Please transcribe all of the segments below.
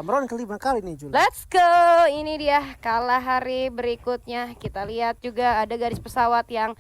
Round kelima kali nih Jul. Let's go, ini dia kalah hari berikutnya. Kita lihat juga ada garis pesawat yang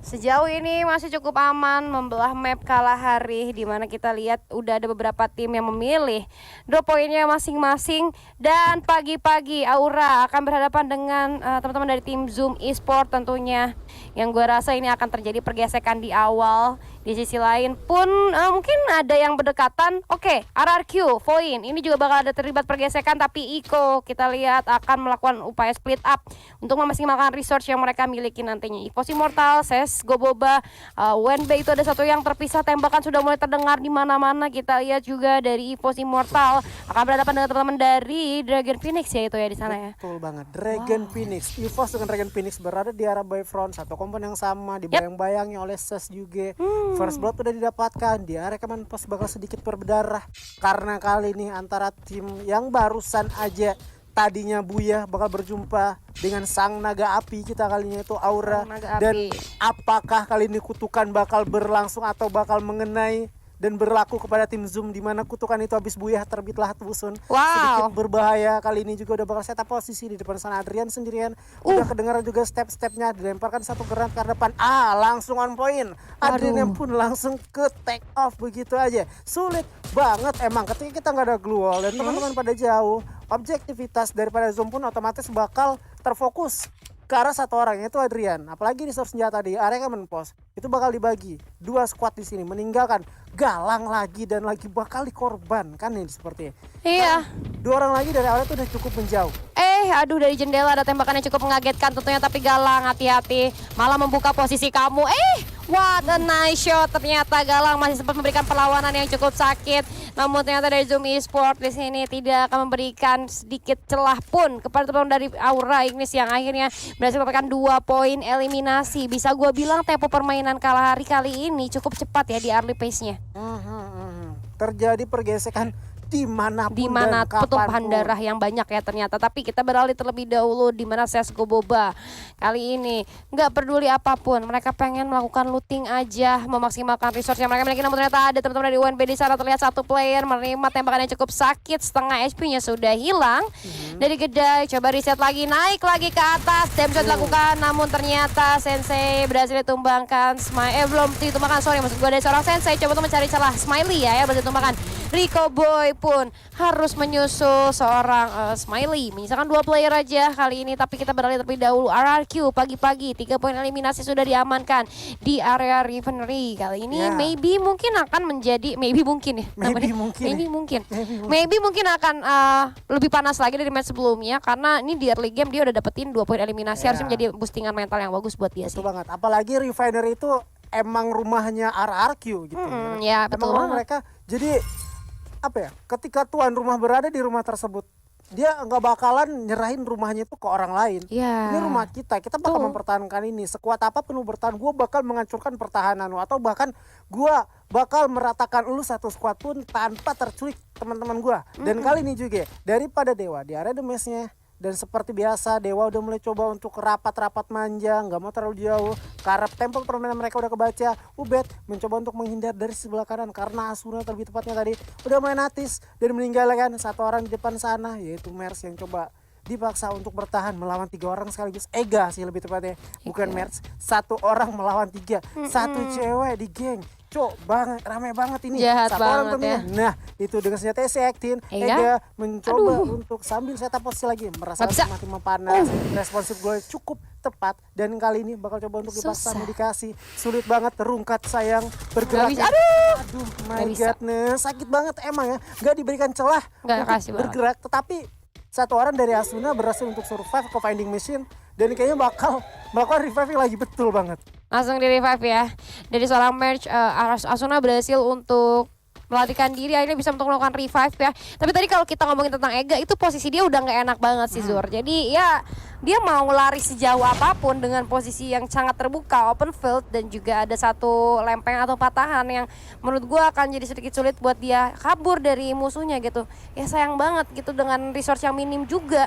sejauh ini masih cukup aman membelah map kalah hari, dimana kita lihat udah ada beberapa tim yang memilih drop poinnya masing-masing. Dan pagi-pagi Aura akan berhadapan dengan teman-teman dari tim Zoom Esport tentunya, yang gue rasa ini akan terjadi pergesekan di awal. Di sisi lain pun mungkin ada yang berdekatan. Oke, RRQ, Voin, ini juga bakal ada terlibat pergesekan, tapi Iko kita lihat akan melakukan upaya split up untuk memaksimalkan resource yang mereka miliki nantinya. EVOS Immortal, Ses, Goboba, WNB itu ada satu yang terpisah, tembakan sudah mulai terdengar di mana-mana. Kita lihat juga dari EVOS Immortal akan berhadapan dengan teman-teman dari Dragon Phoenix ya, itu ya di sana ya. Betul banget, Dragon Phoenix. EVOS dengan Dragon Phoenix berada di arah Bayfront, satu komponen yang sama, dibayang-bayangi oleh Ses juga. First blood udah didapatkan, di area command post bakal sedikit berdarah karena kali ini antara tim yang barusan aja tadinya Buya bakal berjumpa dengan sang naga api kita kalinya itu Aura. Dan apakah kali ini kutukan bakal berlangsung atau bakal mengenai dan berlaku kepada tim Zoom, di mana kutukan itu habis Buya terbitlah Tusun. Sedikit berbahaya. Kali ini juga udah bakal setup posisi di depan sana. Adrian sendirian udah kedengaran juga step-stepnya, dilemparkan satu granat ke depan. Langsung on point. Adrian pun langsung ke take off begitu aja. Sulit banget emang ketika kita nggak ada glue wall dan teman-teman pada jauh. Objektivitas daripada Zoom pun otomatis bakal terfokus ke arah satu orang, yaitu Adrian. Apalagi di source senjata di area command post itu bakal dibagi dua squad di sini, meninggalkan Galang lagi dan lagi bakal dikorbankan nih sepertinya. Iya. Dua orang lagi dari awalnya tuh udah cukup menjauh. Aduh, dari jendela ada tembakan yang cukup mengagetkan tentunya, tapi Galang hati-hati malah membuka posisi kamu. What a nice shot. Ternyata Galang masih sempat memberikan perlawanan yang cukup sakit. Namun ternyata dari Zoom Esport di sini tidak akan memberikan sedikit celah pun kepada teman dari Aura Ignis yang akhirnya berhasil mendapatkan 2 poin eliminasi. Bisa gue bilang tempo permainan kalah hari kali ini cukup cepat ya di early pace-nya. Terjadi pergesekan di mana tumpahan darah yang banyak ya ternyata. Tapi kita beralih terlebih dahulu di mana Ses Goboba kali ini nggak peduli apapun, mereka pengen melakukan looting aja, memaksimalkan resource yang mereka miliki. Namun ternyata ada teman-teman dari UNB di sana, terlihat satu player menerima tembakan yang cukup sakit, setengah HP-nya sudah hilang. Dari Gedai coba reset lagi, naik lagi ke atas, damage sudah dilakukan, namun ternyata Sensei berhasil ditumbangkan. Belum ditumbangkan, sorry, maksud gue dari seorang Sensei coba untuk mencari celah. Smiley ya berhasil ditumbangkan. Rico Boy pun harus menyusul seorang Smiley, menyisakan 2 player aja kali ini. Tapi kita beralih terlebih dahulu. RRQ pagi-pagi 3 poin eliminasi sudah diamankan di area Refinery kali ini. Maybe mungkin akan menjadi maybe mungkin akan lebih panas lagi dari match sebelumnya, karena ini di early game dia udah dapetin 2 poin eliminasi. Harusnya menjadi boostingan mental yang bagus buat dia sih. Betul banget, apalagi Refinery itu emang rumahnya RRQ gitu. Ya betul banget. Mereka jadi apa ya, ketika tuan rumah berada di rumah tersebut, dia nggak bakalan nyerahin rumahnya itu ke orang lain. Ini rumah kita bakal mempertahankan ini. Sekuat apapun lu bertahan, gue bakal menghancurkan pertahanan lu, atau bahkan gue bakal meratakan lu satu squad pun tanpa terculik teman-teman gue. Dan kali ini juga daripada Dewa di area damage-nya, dan seperti biasa Dewa udah mulai coba untuk rapat-rapat manja, nggak mau terlalu jauh karena tempo permainan mereka udah kebaca. Ubed mencoba untuk menghindar dari sebelah kanan karena Asuna lebih tepatnya tadi udah main natis dan meninggalkan satu orang di depan sana, yaitu Mers yang coba dipaksa untuk bertahan melawan 3 orang sekaligus. Ega sih lebih tepatnya, bukan Mers. 1 orang melawan 3, 1 cewek di geng. Banget, ramai banget ini. Jahat satu banget orang tentunya. Nah, itu dengan senjata SC-18, Ega mencoba untuk sambil setup posisi lagi, merasakan semakin mempanas. Responsif gue cukup tepat, dan kali ini bakal coba untuk dipaksa modifikasi. Sulit banget, terungkat sayang bergerak. Aduh my godness, sakit banget emang ya. Gak diberikan celah untuk bergerak, tetapi satu orang dari Asuna berhasil untuk survive ke finding machine, dan kayaknya bakal melakukan revive lagi. Betul banget, langsung di revive ya. Dari seorang Merch, Asuna berhasil untuk melatihkan diri, akhirnya bisa untuk melakukan revive ya. Tapi tadi kalau kita ngomongin tentang Ega, itu posisi dia udah nggak enak banget sih Zur. Jadi ya dia mau lari sejauh apapun dengan posisi yang sangat terbuka, open field, dan juga ada satu lempeng atau patahan yang menurut gue akan jadi sedikit sulit buat dia kabur dari musuhnya gitu. Ya sayang banget gitu dengan resource yang minim juga.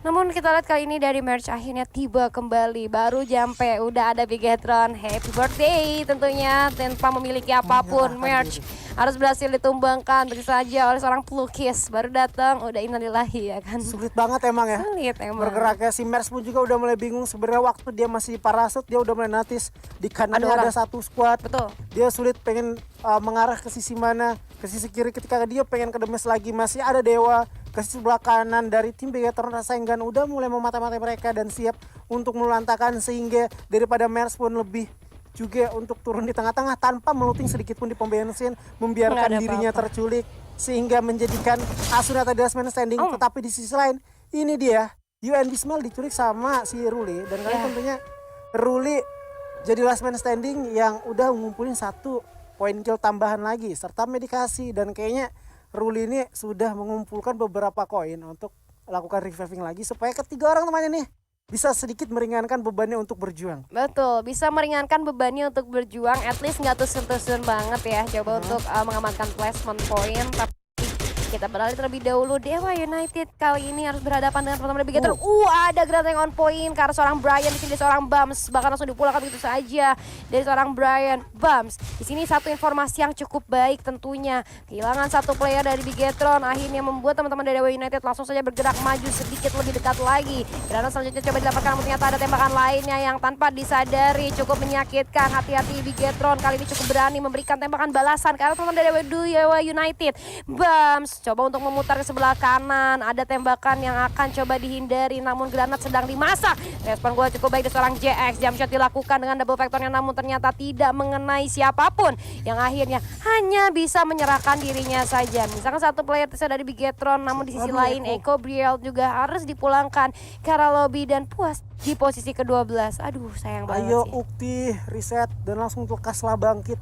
Namun kita lihat kali ini dari merch akhirnya tiba kembali. Baru jampe udah ada Bigetron. Happy birthday tentunya tanpa memiliki apapun. Merch harus berhasil ditumbangkan tentu saja oleh seorang pelukis. Baru datang udah innalillahi ya kan. Sulit banget emang ya. Sulit emang. Bergeraknya si Mers pun juga udah mulai bingung. Sebenarnya waktu dia masih di parasut dia udah mulai notice di kanannya ada satu squad. Betul. Dia sulit pengen mengarah ke sisi mana, ke sisi kiri. Ketika dia pengen ke demes lagi masih ada Dewa. Ke sebelah kanan dari tim Bigetron Rasengan udah mulai memata-matai mereka dan siap untuk melantakan, sehingga daripada Mers pun lebih juga untuk turun di tengah-tengah tanpa meluting sedikit pun di pom bensin, membiarkan dirinya terculik sehingga menjadikan Asuna tadi last man standing. Tetapi di sisi lain ini dia UN Bismail diculik sama si Ruli, dan kalian tentunya Ruli jadi last man standing yang udah ngumpulin 1 poin kill tambahan lagi serta medikasi, dan kayaknya Ruli ini sudah mengumpulkan beberapa koin untuk lakukan reviving lagi supaya ketiga orang temannya nih bisa sedikit meringankan bebannya untuk berjuang. Betul, bisa meringankan bebannya untuk berjuang, at least nggak tusun-tusun banget ya. Coba untuk mengamankan placement point. Tapi kita beralih terlebih dahulu. Dewa United kali ini harus berhadapan dengan teman-teman Bigetron. Ada granat yang on point karena seorang Brian di sini, seorang Bams bahkan langsung dipulangkan begitu saja dari seorang Brian Bams. Di sini satu informasi yang cukup baik tentunya. Kehilangan 1 player dari Bigetron akhirnya membuat teman-teman dari Dewa United langsung saja bergerak maju sedikit lebih dekat lagi. Granat selanjutnya coba didapatkan, namun ternyata ada tembakan lainnya yang tanpa disadari cukup menyakitkan. Hati-hati Bigetron kali ini cukup berani memberikan tembakan balasan karena teman-teman dari Dewa United. Bams coba untuk memutar ke sebelah kanan, ada tembakan yang akan coba dihindari, namun granat sedang dimasak. Respon gol cukup baik dari seorang JX, jump shot dilakukan dengan double vectornya, namun ternyata tidak mengenai siapapun, yang akhirnya hanya bisa menyerahkan dirinya saja. Misalkan 1 player tersisa dari Bigetron, namun di sisi lain Eko Briel juga harus dipulangkan ke arah lobby dan puas di posisi ke-12. Aduh sayang banget Ayo sih. Ukti reset dan langsung lekaslah bangkit.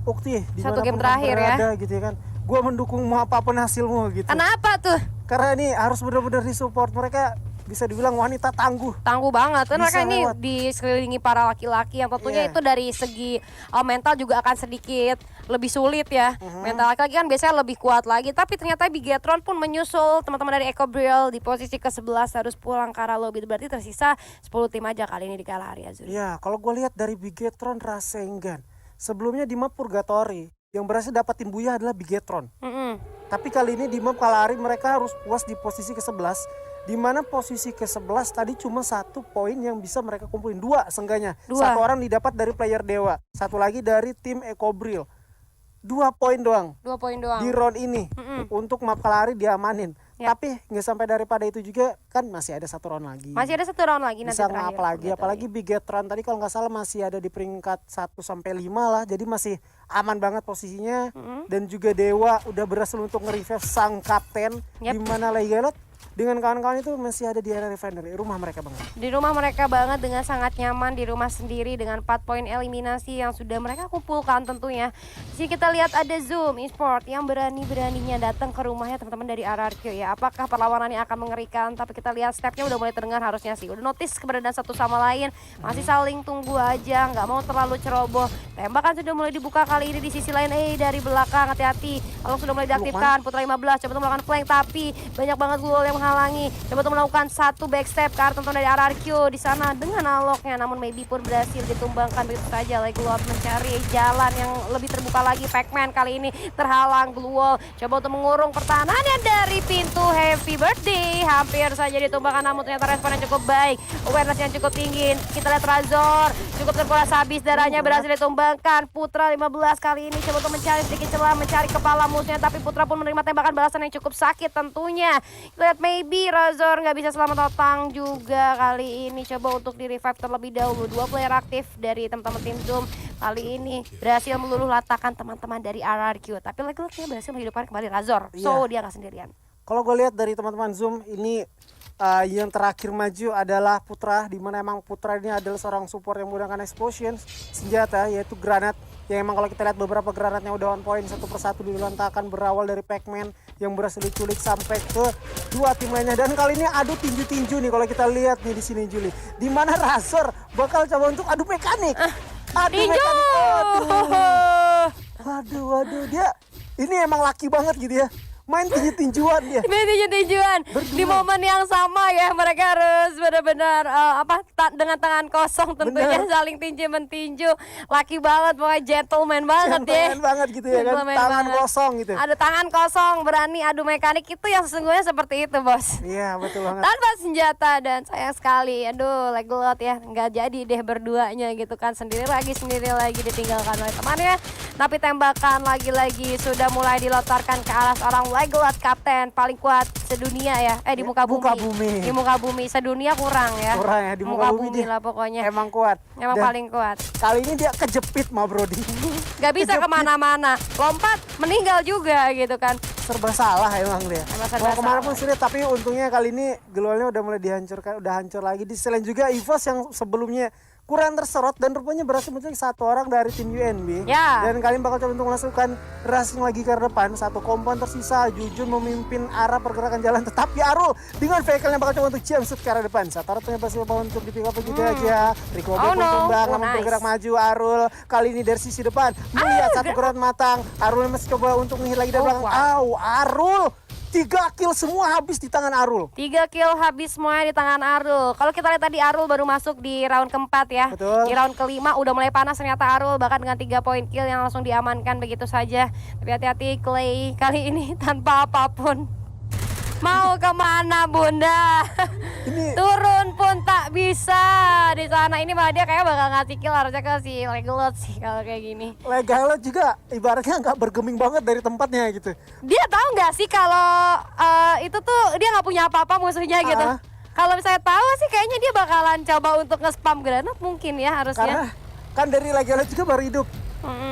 Ukti di 1 game terakhir berada, gitu ya kan. Gue mendukungmu apapun hasilmu gitu. Kenapa tuh? Karena ini harus benar-benar disupport. Mereka bisa dibilang wanita tangguh. Tangguh banget. Kan mereka ini lewat. disekelilingi para laki-laki yang tentunya itu dari segi mental juga akan sedikit lebih sulit ya. Mental laki-laki kan biasanya lebih kuat lagi. Tapi ternyata Bigetron pun menyusul teman-teman dari Eko Briel di posisi ke-11 harus pulang ke arah lobby. Berarti tersisa 10 tim aja kali ini di Kalahari Azuri. Ya, kalau gue lihat dari Bigetron Rasengan, sebelumnya di map Purgatory yang berhasil dapatin Buya adalah Bigetron. Tapi kali ini di map Kalahari mereka harus puas di posisi ke-11, di mana posisi ke-11 tadi cuma 1 poin yang bisa mereka kumpulin, 2 seenggaknya. 1 orang didapat dari player Dewa, 1 lagi dari tim Eko Briel. 2 poin doang. 2 poin doang. Di round ini untuk map Kalahari diamanin. Tapi nggak sampai daripada itu juga kan masih ada 1 round lagi. Masih ada 1 round lagi nanti bisa terakhir. lagi, apalagi Bigetron tadi kalau nggak salah masih ada di peringkat 1 sampai 5 lah, jadi masih aman banget posisinya. Dan juga Dewa udah berhasil untuk nge-revive sang kapten, di mana Legalot dengan kawan-kawan itu masih ada di area refinery, rumah mereka banget. Di rumah mereka banget dengan sangat nyaman, di rumah sendiri dengan 4 poin eliminasi yang sudah mereka kumpulkan tentunya. Jadi kita lihat ada Zoom Esport yang berani-beraninya datang ke rumahnya teman-teman dari RRQ ya. Apakah perlawanannya akan mengerikan? Tapi kita lihat stepnya udah mulai terdengar harusnya sih. Udah notice keberadaan satu sama lain, masih saling tunggu aja, nggak mau terlalu ceroboh. Tembakan sudah mulai dibuka kali ini di sisi lain. Dari belakang hati-hati. Kalau sudah mulai diaktifkan Putra 15 coba untuk melakukan flank, tapi banyak banget gol yang menghalangi. Coba untuk melakukan 1 backstep ke arah teman-teman dari RRQ di sana dengan aloknya, namun maybe pun berhasil ditumbangkan begitu saja. Leglot mencari jalan yang lebih terbuka lagi. Pacman kali ini terhalang. Blue Wall coba untuk mengurung pertahanannya dari pintu. Happy birthday hampir saja ditumbangkan, namun ternyata respon yang cukup baik, awareness yang cukup tinggi. Kita lihat Razor cukup terkuras habis darahnya, berhasil ditumbangkan. Putra 15 kali ini coba untuk mencari sedikit celah, mencari kepala musuhnya, tapi Putra pun menerima tembakan balasan yang cukup sakit tentunya. Kita lihat maybe Razor nggak bisa selamat datang juga kali ini. Coba untuk di revive terlebih dahulu. 2 player aktif dari teman-teman tim Zoom kali ini berhasil meluluh latakan teman-teman dari RRQ, tapi lagi-lagi berhasil menghidupkan kembali Razor. So dia nggak sendirian. Kalau gue lihat dari teman-teman Zoom ini yang terakhir maju adalah Putra, di mana emang Putra ini adalah seorang support yang menggunakan explosion senjata, yaitu granat. Yang emang kalau kita lihat beberapa granatnya udah on point, 1 persatu dilontarkan, berawal dari Pacman yang berhasil diculik sampai ke 2 tim lainnya. Dan kali ini adu tinju-tinju nih kalau kita lihat nih di sini Juli, di mana Razor bakal coba untuk adu mekanik. Adu mekanik. Waduh, dia ini emang laki banget gitu ya. main tinju-tinjuan dia. Tinju-tinjuan di momen yang sama ya, mereka harus benar-benar dengan tangan kosong tentunya saling tinju-mentinju. Laki banget, pokoknya gentleman banget ya. Gentleman banget gitu ya kan, tangan kosong gitu. Ada tangan kosong, berani adu mekanik, itu yang sesungguhnya seperti itu, Bos. Iya, betul banget. Tanpa senjata, dan sayang sekali, aduh Legolas ya nggak jadi deh berduanya gitu kan, sendiri lagi ditinggalkan oleh temannya. Tapi tembakan lagi-lagi sudah mulai dilontarkan ke arah seorang Legolas, kapten paling kuat sedunia ya, di muka bumi. Di muka bumi, sedunia kurang ya. Kurang ya, di muka bumi lah pokoknya. Emang kuat. Emang Dan paling kuat. kali ini dia kejepit mah Brody. Gak bisa kemana-mana, lompat meninggal juga gitu kan. Serba salah emang dia. Mau kemana pun sulit, tapi untungnya kali ini gelualnya udah mulai dihancurkan, udah hancur lagi. Di selain juga EVOS yang sebelumnya kurang terserot dan rupanya berhasil menculik satu orang dari tim UNB. Ya. Dan kalian bakal coba untuk melakukan racing lagi ke depan. Satu kompon tersisa, Jujun memimpin arah pergerakan jalan, tetapi Arul dengan vehicle yang bakal coba untuk jumpsuit ke arah depan. Satara punya berhasil untuk di pick up begitu aja. Rico pun tumbang, namun bergerak maju. Arul kali ini dari sisi depan melihat satu gerakan matang. Arul masih coba untuk menghindar lagi dari belakang. Arul 3 kill semua habis di tangan Arul. 3 kill habis semuanya di tangan Arul. Kalau kita lihat tadi Arul baru masuk di round keempat ya. Betul. Di round kelima udah mulai panas ternyata Arul, bahkan dengan 3 poin kill yang langsung diamankan begitu saja. Tapi hati-hati Clay kali ini tanpa apapun. Mau kemana Bunda? Ini turun pun tak bisa di sana. Ini malah dia kayak bakal ngasih kill harusnya ke si Legolas sih kalau kayak gini. Legolas juga ibaratnya nggak bergeming banget dari tempatnya gitu. Dia tahu nggak sih kalau itu tuh dia nggak punya apa-apa musuhnya gitu. Kalau misalnya tahu sih kayaknya dia bakalan coba untuk nge-spam granat mungkin ya harusnya. Karena kan dari Legolas juga baru hidup.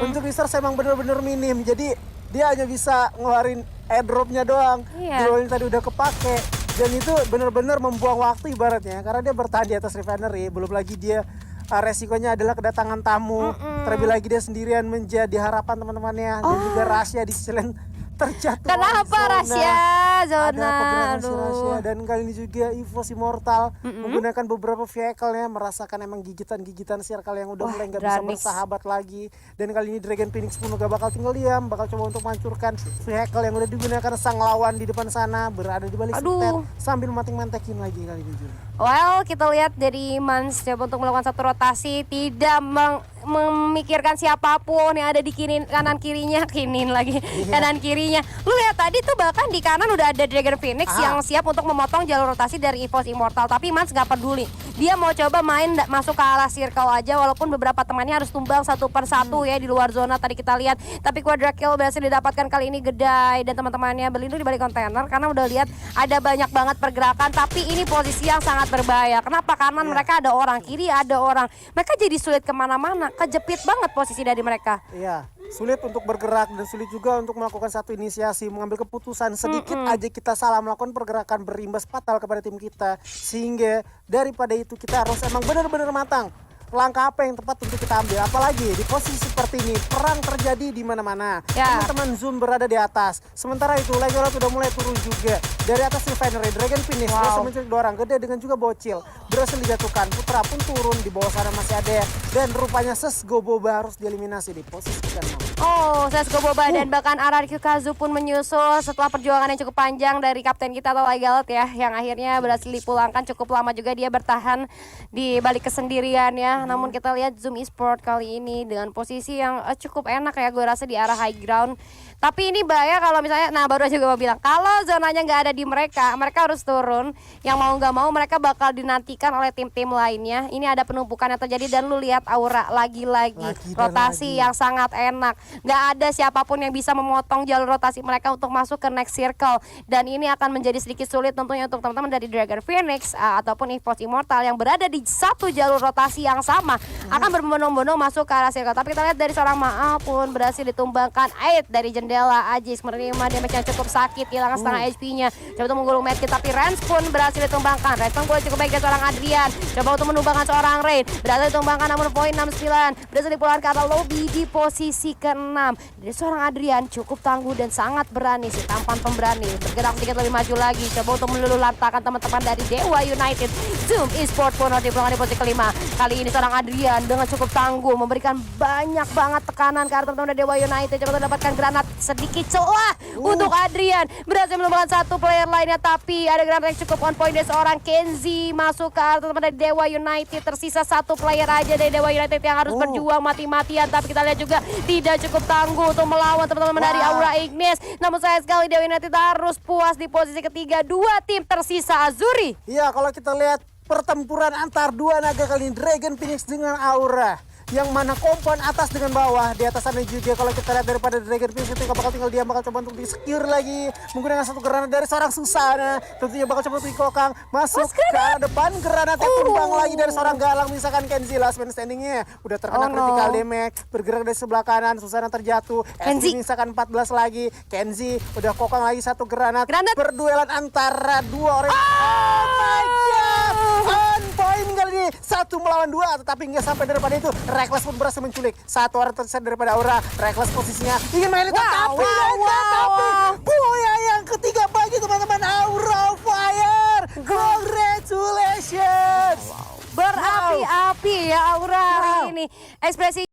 Untuk resource emang bener-bener minim. Jadi dia hanya bisa ngeluarin airdropnya doang. Dulunya tadi udah kepake. Dan itu bener-bener membuang waktu ibaratnya. Karena dia bertahan di atas refinery. Belum lagi dia resikonya adalah kedatangan tamu. Terlebih lagi dia sendirian menjadi harapan teman-temannya. Dan juga rahasia di sisi lain terjatuh. Kenapa rahasia zona? Ada pergerakan si rahasia. Dan kali ini juga EVOS Immortal menggunakan beberapa vehicle-nya, merasakan emang gigitan-gigitan circle yang udah mulai nggak bisa bersahabat lagi. Dan kali ini Dragon Phoenix pun gak bakal tinggal diam, bakal coba untuk menghancurkan vehicle yang udah digunakan sang lawan di depan sana, berada di balik setir sambil mantek-mantekin lagi kali ini juga. Well, kita lihat dari Mans coba untuk melakukan satu rotasi, tidak memikirkan siapapun yang ada di kanan kirinya, kanan kirinya. Lu lihat tadi tuh bahkan di kanan udah ada Dragon Phoenix yang siap untuk memotong jalur rotasi dari EVOS Immortal, tapi Mans gak peduli. Dia mau coba main masuk ke arah circle aja, walaupun beberapa temannya harus tumbang satu per satu ya di luar zona tadi kita lihat. Tapi quadra kill berhasil didapatkan kali ini Gedai dan teman-temannya berlindung di balik kontainer karena udah lihat ada banyak banget pergerakan, tapi ini posisi yang sangat berbahaya. Kenapa? Kanan mereka ada orang, kiri ada orang. Mereka jadi sulit kemana-mana, kejepit banget posisi dari mereka. Iya, sulit untuk bergerak dan sulit juga untuk melakukan satu inisiasi, mengambil keputusan. Sedikit aja kita salah melakukan pergerakan berimbas fatal kepada tim kita. Sehingga daripada itu kita harus emang benar-benar matang. Langkah apa yang tepat untuk kita ambil, apalagi di posisi seperti ini perang terjadi di mana-mana. Teman-teman Zoom berada di atas, sementara itu Legolas sudah mulai turun juga dari atas refinery. Dragon Phoenix berhasil menculik 2 orang, Gede dengan juga Bocil berhasil dijatuhkan. Putra pun turun, di bawah sana masih ada dan rupanya Sesgo Boba harus dieliminasi di posisi ke-6. Sesgo Boba dan bahkan Ararikyu Kazu pun menyusul setelah perjuangan yang cukup panjang dari kapten kita atau Legolas ya, yang akhirnya berhasil dipulangkan. Cukup lama juga dia bertahan di balik kesendirian ya. Namun kita lihat Zoom Esport kali ini dengan posisi yang cukup enak ya, gue rasa di arah high ground. Tapi ini bahaya kalau misalnya, baru aja gue bilang kalau zonanya nggak ada di mereka, mereka harus turun. Yang mau nggak mau mereka bakal dinantikan oleh tim-tim lainnya. Ini ada penumpukan yang terjadi dan lu lihat aura lagi-lagi rotasi yang sangat enak. Nggak ada siapapun yang bisa memotong jalur rotasi mereka untuk masuk ke next circle. Dan ini akan menjadi sedikit sulit tentunya untuk teman-teman dari Dragon Phoenix ataupun EVOS Immortal yang berada di satu jalur rotasi yang sama akan berbondong-bondong masuk ke arah circle. Tapi kita lihat dari seorang Maaf pun berhasil ditumbangkan dari jendela. Ajis menerima damage yang cukup sakit, hilang setengah HP-nya. Coba untuk menggulung medkit, tapi Rens pun berhasil ditumbangkan. Rens pun boleh cukup baik dari seorang Adrian. Coba untuk menumbangkan seorang Rain, berhasil ditumbangkan namun poin 69. Berhasil dipulangkan ke arah lobby di posisi ke-6. Dari seorang Adrian cukup tangguh dan sangat berani sih, tampan pemberani. Bergerak sedikit lebih maju lagi, coba untuk melululantakan teman-teman dari Dewa United. Zoom Esport pun dipulangkan di posisi ke-5. Kali ini seorang Adrian dengan cukup tangguh memberikan banyak banget tekanan ke arah teman-teman dari Dewa United. Coba untuk mendapatkan granat sedikit celah untuk Adrian. Berhasil menemukan satu player lainnya, tapi ada granat yang cukup on point dari seorang Kenzie. Masuk ke arah teman-teman dari Dewa United. Tersisa satu player aja dari Dewa United yang harus berjuang mati-matian. Tapi kita lihat juga tidak cukup tangguh untuk melawan teman-teman dari Aura Ignis. Namun sayang sekali Dewa United harus puas di posisi ketiga. Dua tim tersisa Azuri. Iya, kalau kita lihat pertempuran antar dua naga kali ini, Dragon Phoenix dengan Aura. Yang mana kompon atas dengan bawah. Di atas sana juga kalau kita lihat daripada Dragon Phoenix itu bakal tinggal dia bakal coba untuk di-secure lagi. Menggunakan satu granat dari seorang Susana. Tentunya bakal coba untuk dikokang. Masuk ke arah depan, granatnya tumbang lagi dari seorang Galang. Misalkan Kenzie last man standingnya udah terkena critical damage. Bergerak dari sebelah kanan, Susana terjatuh. Kenzie misalkan 14 lagi. Kenzie udah kokang lagi satu granat. Berduelan antara dua orang. Oh my god! On point kali ini. Satu melawan dua, tetapi nggak sampai daripada itu. Reckless pun berhasil menculik satu orang tersisa daripada Aura. Reckless posisinya ingin main itu, tapi Buya yang ketiga bagi teman-teman Aura Fire. Congratulations. Berapi-api ya Aura hari ini. Ekspresi